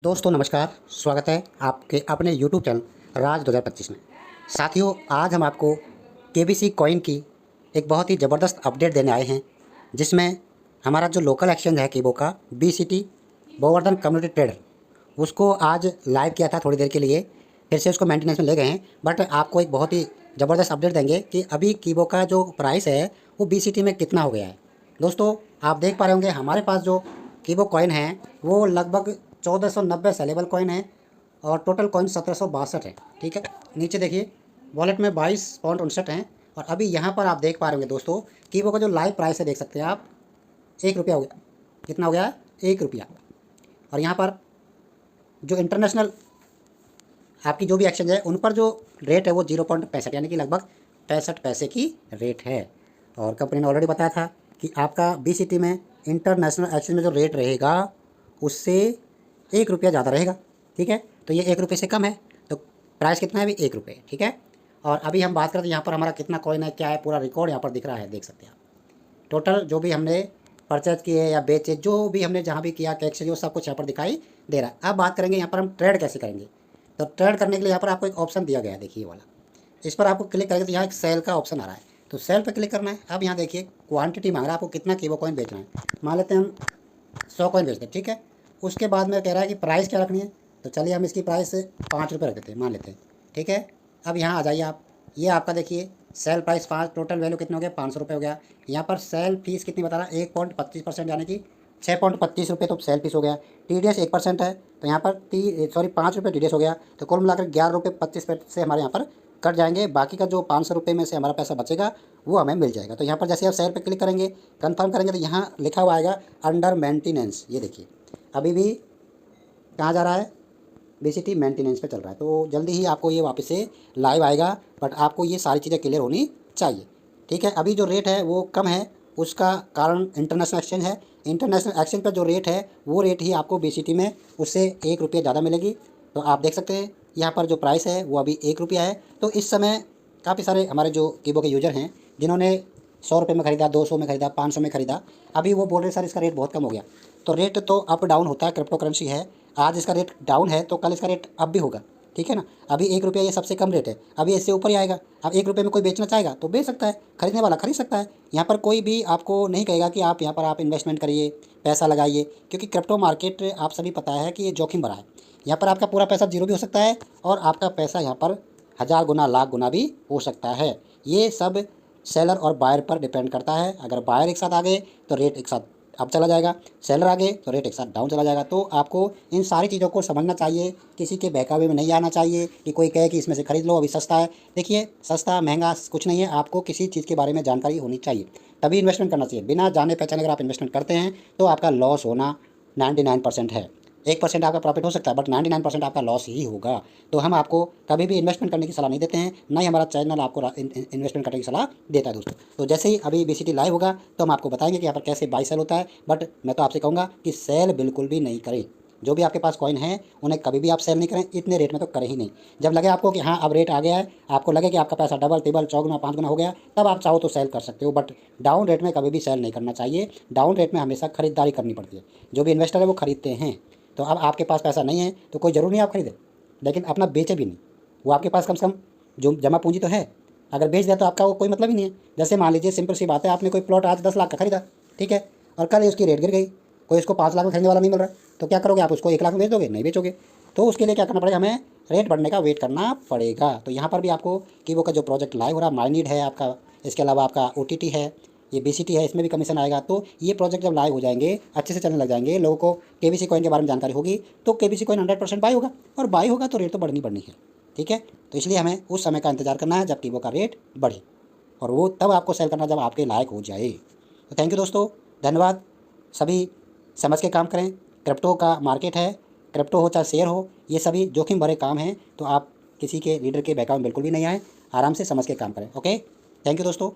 दोस्तों नमस्कार, स्वागत है आपके अपने YouTube चैनल राज 2025 में। साथियों, आज हम आपको केबीसी कॉइन की एक बहुत ही ज़बरदस्त अपडेट देने आए हैं, जिसमें हमारा जो लोकल एक्सचेंज है कीबो का BCT गोवर्धन कम्युनिटी ट्रेडर, उसको आज लाइव किया था थोड़ी देर के लिए, फिर से उसको मेंटेनेंस में ले गए हैं। बट आपको एक बहुत ही ज़बरदस्त अपडेट देंगे कि अभी कीबो का जो प्राइस है वो BCT में कितना हो गया है। दोस्तों, आप देख पा रहे होंगे हमारे पास जो कीबो कॉइन है वो लगभग 1490 सेलेबल कॉइन है और टोटल कॉइन 1762 है। ठीक है, नीचे देखिए वॉलेट में 22.59 हैं। और अभी यहाँ पर आप देख पा रहे होंगे दोस्तों, कीबो का जो लाइव प्राइस है देख सकते हैं आप, 1 रुपया हो गया। कितना हो गया? 1 रुपया। और यहाँ पर जो इंटरनेशनल आपकी जो भी एक्सचेंज है उन पर जो रेट है वो 0.65 यानी कि लगभग 65 पैसे की रेट है। और कंपनी ने ऑलरेडी बताया था कि आपका BCT में इंटरनेशनल एक्सचेंज में जो रेट रहेगा उससे 1 रुपया ज़्यादा रहेगा। ठीक है, तो ये 1 रुपये से कम है, तो प्राइस कितना है अभी? 1 रुपये। ठीक है, और अभी हम बात करते हैं यहाँ पर हमारा कितना कॉइन है, क्या है, पूरा रिकॉर्ड यहाँ पर दिख रहा है, देख सकते हैं आप। टोटल जो भी हमने परचेज किए या बेचे, जो भी हमने जहाँ भी किया कैश जो सब कुछ यहाँ पर दिखाई दे रहा है। अब बात करेंगे यहाँ पर हम ट्रेड कैसे करेंगे। तो ट्रेड करने के लिए यहाँ पर आपको एक ऑप्शन दिया गया है, देखिए वाला, इस पर आपको क्लिक करेंगे तो यहाँ एक सेल का ऑप्शन आ रहा है, तो सेल पर क्लिक करना है। अब यहाँ देखिए क्वांटिटी मांग रहा है आपको कितना कीबो कॉइन बेचना है। मान लेते हैं हम 100 कॉइन बेचते हैं। ठीक है, उसके बाद में कह रहा है कि प्राइस क्या रखनी है, तो चलिए हम इसकी प्राइस 5 रुपये रख देते हैं, मान लेते हैं। ठीक है, अब यहाँ आ जाइए आप, ये आपका देखिए सेल प्राइस 5, टोटल वैल्यू कितना हो गया? 500 रुपये हो गया। यहाँ पर सेल फीस कितनी बता रहा है? 1.25% यानी कि 6.25 रुपये तो सेल फीस हो गया। TDS 1% है, तो यहाँ पर 5 रुपये TDS हो गया, तो कुल मिलाकर 11.25 रुपये से हमारे यहाँ पर कट जाएंगे। बाकी का जो 500 रुपये में से हमारा पैसा बचेगा वो हमें मिल जाएगा। तो यहाँ पर जैसे आप सेल पे क्लिक करेंगे, कंफर्म करेंगे, तो यहाँ लिखा हुआ आएगा अंडर मेंटेनेंस। ये देखिए अभी भी कहाँ जा रहा है? BCT मेंटेनेंस पे चल रहा है, तो जल्दी ही आपको ये वापस से लाइव आएगा। बट आपको ये सारी चीज़ें क्लियर होनी चाहिए। ठीक है, अभी जो रेट है वो कम है, उसका कारण इंटरनेशनल एक्सचेंज है। इंटरनेशनल एक्सचेंज पर जो रेट है वो रेट ही आपको BCT में उससे 1 रुपये ज़्यादा मिलेगी। तो आप देख सकते हैं यहाँ पर जो प्राइस है वो अभी 1 रुपया है। तो इस समय काफ़ी सारे हमारे जो कीबो के यूज़र हैं जिन्होंने 100 रुपये में ख़रीदा, 200 में ख़रीदा, 500 में ख़रीदा, अभी वो बोल रहे सर इसका रेट बहुत कम हो गया। तो रेट तो अप डाउन होता है, क्रिप्टो करेंसी है। आज इसका रेट डाउन है तो कल इसका रेट अप भी होगा। ठीक है ना, अभी 1 रुपया ये सबसे कम रेट है, अभी इससे ऊपर ही आएगा। अब 1 रुपये में कोई बेचना चाहेगा तो बेच सकता है, खरीदने वाला खरीद सकता है। यहाँ पर कोई भी आपको नहीं कहेगा कि आप यहाँ पर आप इन्वेस्टमेंट करिए, पैसा लगाइए, क्योंकि क्रिप्टो मार्केट आप सभी पता है कि ये जोखिम भरा है। यहाँ पर आपका पूरा पैसा जीरो भी हो सकता है और आपका पैसा यहाँ पर 1000 गुना, लाख गुना भी हो सकता है। ये सब सेलर और बायर पर डिपेंड करता है। अगर बायर एक साथ आ गए तो रेट एक साथ अप चला जाएगा, सेलर आ गए तो रेट एक साथ डाउन चला जाएगा। तो आपको इन सारी चीज़ों को समझना चाहिए, किसी के बहकावे में नहीं आना चाहिए कि कोई कहे कि इसमें से खरीद लो अभी सस्ता है। देखिए सस्ता महंगा कुछ नहीं है, आपको किसी चीज़ के बारे में जानकारी होनी चाहिए तभी इन्वेस्टमेंट करना चाहिए। बिना जाने पहचाने अगर आप इन्वेस्टमेंट करते हैं तो आपका लॉस होना 99% है। 1% आपका प्रॉफिट हो सकता है बट 99% आपका लॉस ही होगा। तो हम आपको कभी भी इन्वेस्टमेंट करने की सलाह नहीं देते हैं, ना ही हमारा चैनल आपको इन्वेस्टमेंट करने की सलाह देता है दोस्तों। तो जैसे ही अभी BCT लाइव होगा तो हम आपको बताएंगे कि यहाँ पर कैसे बाई सेल होता है। बट मैं तो आपसे कहूँगा कि सेल बिल्कुल भी नहीं करें। जो भी आपके पास कॉइन है उन्हें कभी भी आप सेल नहीं करें, इतने रेट में तो करें ही नहीं। जब लगे आपको कि हाँ अब रेट आ गया है, आपको लगे कि आपका पैसा डबल ट्रिपल 4 गुना 5 गुना हो गया, तब आप चाहो तो सेल कर सकते हो। बट डाउन रेट में कभी भी सेल नहीं करना चाहिए। डाउन रेट में हमेशा खरीदारी करनी पड़ती है, जो भी इन्वेस्टर है वो खरीदते हैं। तो अब आपके पास पैसा नहीं है तो कोई ज़रूर नहीं आप खरीदें, लेकिन अपना बेचे भी नहीं। वो आपके पास कम से कम जो जमा पूंजी तो है, अगर बेच दिया तो आपका वो कोई मतलब ही नहीं है। जैसे मान लीजिए सिंपल सी बात है, आपने कोई प्लॉट आज 10 लाख का खरीदा, ठीक है, और कल उसकी रेट गिर गई, कोई उसको 5 लाख में खरीदने वाला नहीं मिल रहा, तो क्या करोगे आप? उसको 1 लाख में बेच दोगे? नहीं बेचोगे। तो उसके लिए क्या करना पड़ेगा? हमें रेट बढ़ने का वेट करना पड़ेगा। तो यहाँ पर भी आपको कीबो का जो प्रोजेक्ट लाइव हो रहा है, माइनीड है आपका, इसके अलावा आपका OTT है, ये BCT है, इसमें भी कमीशन आएगा। तो ये प्रोजेक्ट जब लाइव हो जाएंगे, अच्छे से चलने लग जाएंगे, लोगों को केबीसी कॉइन के बारे में जानकारी होगी, तो केबीसी कॉइन 100% बाई होगा, और बाई होगा तो रेट तो बढ़नी है। ठीक है, तो इसलिए हमें उस समय का इंतजार करना है जब कीबो का रेट बढ़े, और वो तब आपको सेल करना जब आपके लायक हो जाए। तो थैंक यू दोस्तों, धन्यवाद। सभी समझ के काम करें। क्रिप्टो का मार्केट है, क्रिप्टो हो चाहे शेयर हो, ये सभी जोखिम भरे काम हैं। तो आप किसी के लीडर के बहकावे में बिल्कुल भी नहीं आए, आराम से समझ के काम करें। ओके, थैंक यू दोस्तों।